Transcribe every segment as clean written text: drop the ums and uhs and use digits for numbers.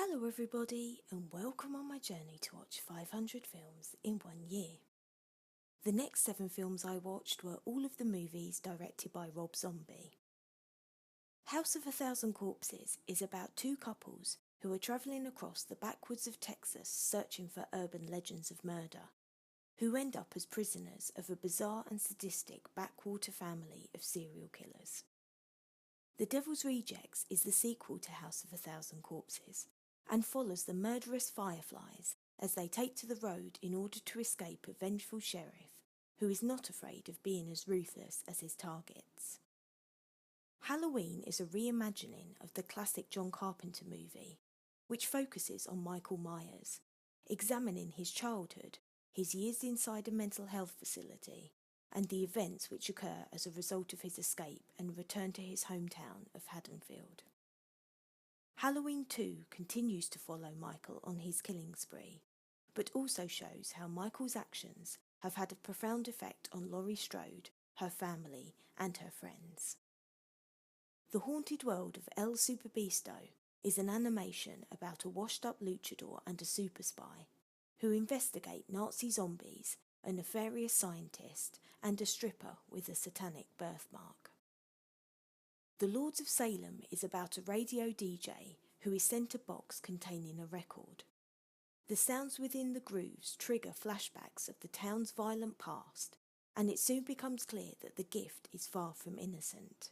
Hello everybody and welcome on my journey to watch 500 films in 1 year. The next 7 films I watched were all of the movies directed by Rob Zombie. House of a Thousand Corpses is about 2 couples who are travelling across the backwoods of Texas searching for urban legends of murder, who end up as prisoners of a bizarre and sadistic backwater family of serial killers. The Devil's Rejects is the sequel to House of a Thousand Corpses, and follows the murderous fireflies as they take to the road in order to escape a vengeful sheriff who is not afraid of being as ruthless as his targets. Halloween is a reimagining of the classic John Carpenter movie, which focuses on Michael Myers, examining his childhood, his years inside a mental health facility, and the events which occur as a result of his escape and return to his hometown of Haddonfield. Halloween 2 continues to follow Michael on his killing spree, but also shows how Michael's actions have had a profound effect on Laurie Strode, her family, and her friends. The Haunted World of El Superbeasto is an animation about a washed-up luchador and a super spy who investigate Nazi zombies, a nefarious scientist, and a stripper with a satanic birthmark. The Lords of Salem is about a radio DJ who is sent a box containing a record. The sounds within the grooves trigger flashbacks of the town's violent past, and it soon becomes clear that the gift is far from innocent.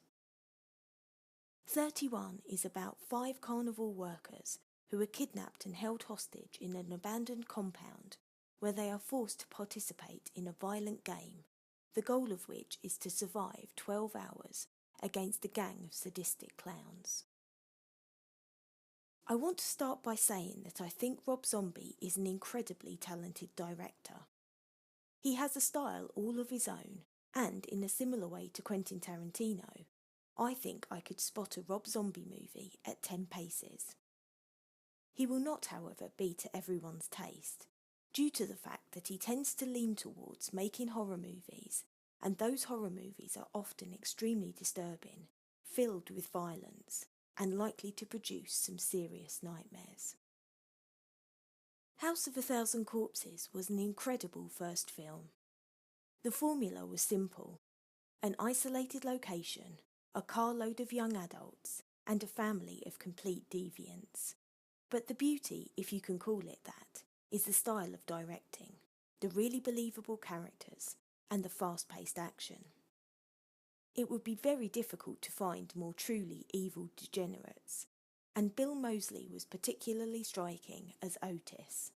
31 is about 5 carnival workers who are kidnapped and held hostage in an abandoned compound where they are forced to participate in a violent game, the goal of which is to survive 12 hours against a gang of sadistic clowns. I want to start by saying that I think Rob Zombie is an incredibly talented director. He has a style all of his own, and in a similar way to Quentin Tarantino, I think I could spot a Rob Zombie movie at 10 paces. He will not, however, be to everyone's taste, due to the fact that he tends to lean towards making horror movies, and those horror movies are often extremely disturbing, filled with violence, and likely to produce some serious nightmares. House of a Thousand Corpses was an incredible first film. The formula was simple: an isolated location, a carload of young adults, and a family of complete deviants. But the beauty, if you can call it that, is the style of directing, the really believable characters, and the fast-paced action. It would be very difficult to find more truly evil degenerates, and Bill Moseley was particularly striking as Otis.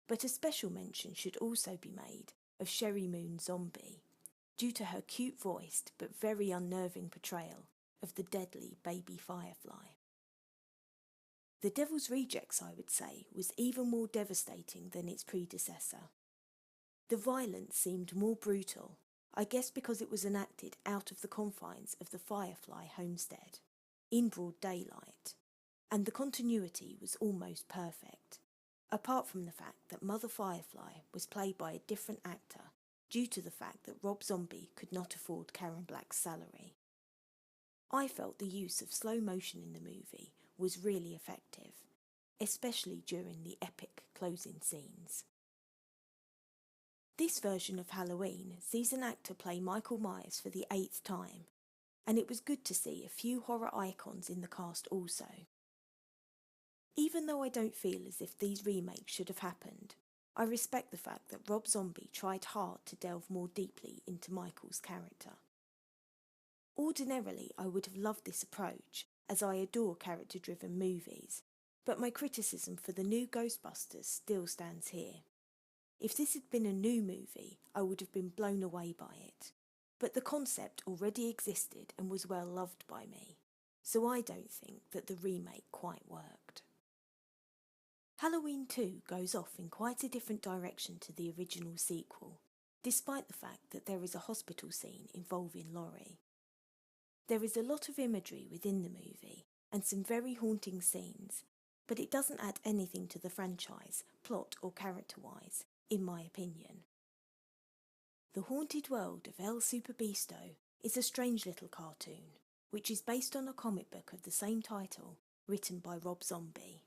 But a special mention should also be made of Sherry Moon Zombie, due to her cute-voiced but very unnerving portrayal of the deadly baby firefly. The Devil's Rejects, I would say, was even more devastating than its predecessor. The violence seemed more brutal, I guess because it was enacted out of the confines of the Firefly homestead, in broad daylight, and the continuity was almost perfect, apart from the fact that Mother Firefly was played by a different actor due to the fact that Rob Zombie could not afford Karen Black's salary. I felt the use of slow motion in the movie was really effective, especially during the epic closing scenes. This version of Halloween sees an actor play Michael Myers for the 8th time, and it was good to see a few horror icons in the cast also. Even though I don't feel as if these remakes should have happened, I respect the fact that Rob Zombie tried hard to delve more deeply into Michael's character. Ordinarily, I would have loved this approach, as I adore character-driven movies, but my criticism for the new Ghostbusters still stands here. If this had been a new movie, I would have been blown away by it, but the concept already existed and was well loved by me, so I don't think that the remake quite worked. Halloween 2 goes off in quite a different direction to the original sequel, despite the fact that there is a hospital scene involving Laurie. There is a lot of imagery within the movie, and some very haunting scenes, but it doesn't add anything to the franchise, plot or character-wise, in my opinion. The Haunted World of El Superbeasto is a strange little cartoon, which is based on a comic book of the same title, written by Rob Zombie.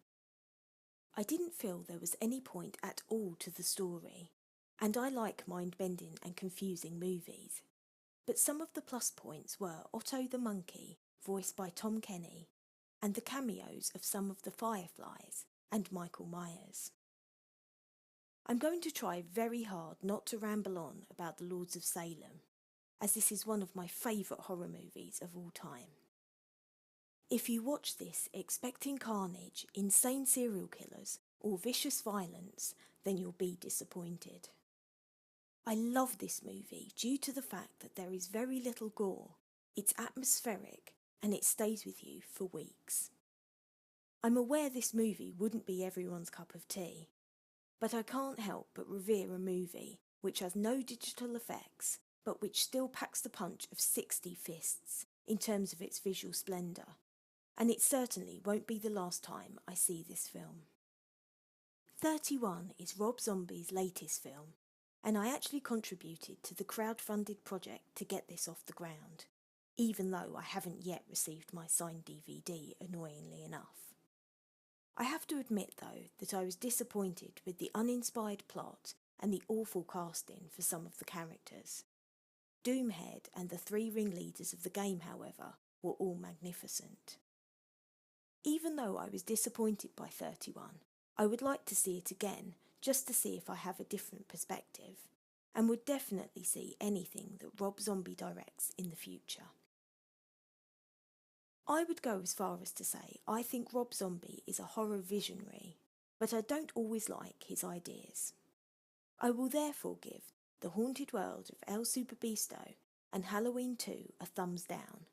I didn't feel there was any point at all to the story, and I like mind-bending and confusing movies. But some of the plus points were Otto the monkey, voiced by Tom Kenny, and the cameos of some of the Fireflies and Michael Myers. I'm going to try very hard not to ramble on about the Lords of Salem, as this is one of my favourite horror movies of all time. If you watch this expecting carnage, insane serial killers, or vicious violence, then you'll be disappointed. I love this movie due to the fact that there is very little gore, it's atmospheric, and it stays with you for weeks. I'm aware this movie wouldn't be everyone's cup of tea, but I can't help but revere a movie which has no digital effects, but which still packs the punch of 60 fists in terms of its visual splendour, and it certainly won't be the last time I see this film. 31 is Rob Zombie's latest film, and I actually contributed to the crowd-funded project to get this off the ground, even though I haven't yet received my signed DVD, annoyingly enough. I have to admit, though, that I was disappointed with the uninspired plot and the awful casting for some of the characters. Doomhead and the 3 ringleaders of the game, however, were all magnificent. Even though I was disappointed by 31, I would like to see it again just to see if I have a different perspective, and would definitely see anything that Rob Zombie directs in the future. I would go as far as to say I think Rob Zombie is a horror visionary, but I don't always like his ideas. I will therefore give The Haunted World of El Superbeasto and Halloween 2 a thumbs down,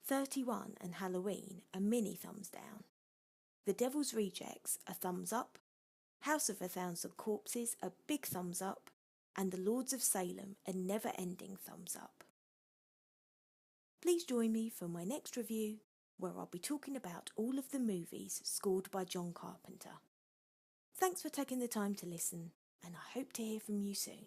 31 and Halloween a mini thumbs down, The Devil's Rejects a thumbs up, House of 1,000 Corpses a big thumbs up, and The Lords of Salem a never-ending thumbs up. Please join me for my next review, where I'll be talking about all of the movies scored by John Carpenter. Thanks for taking the time to listen, and I hope to hear from you soon.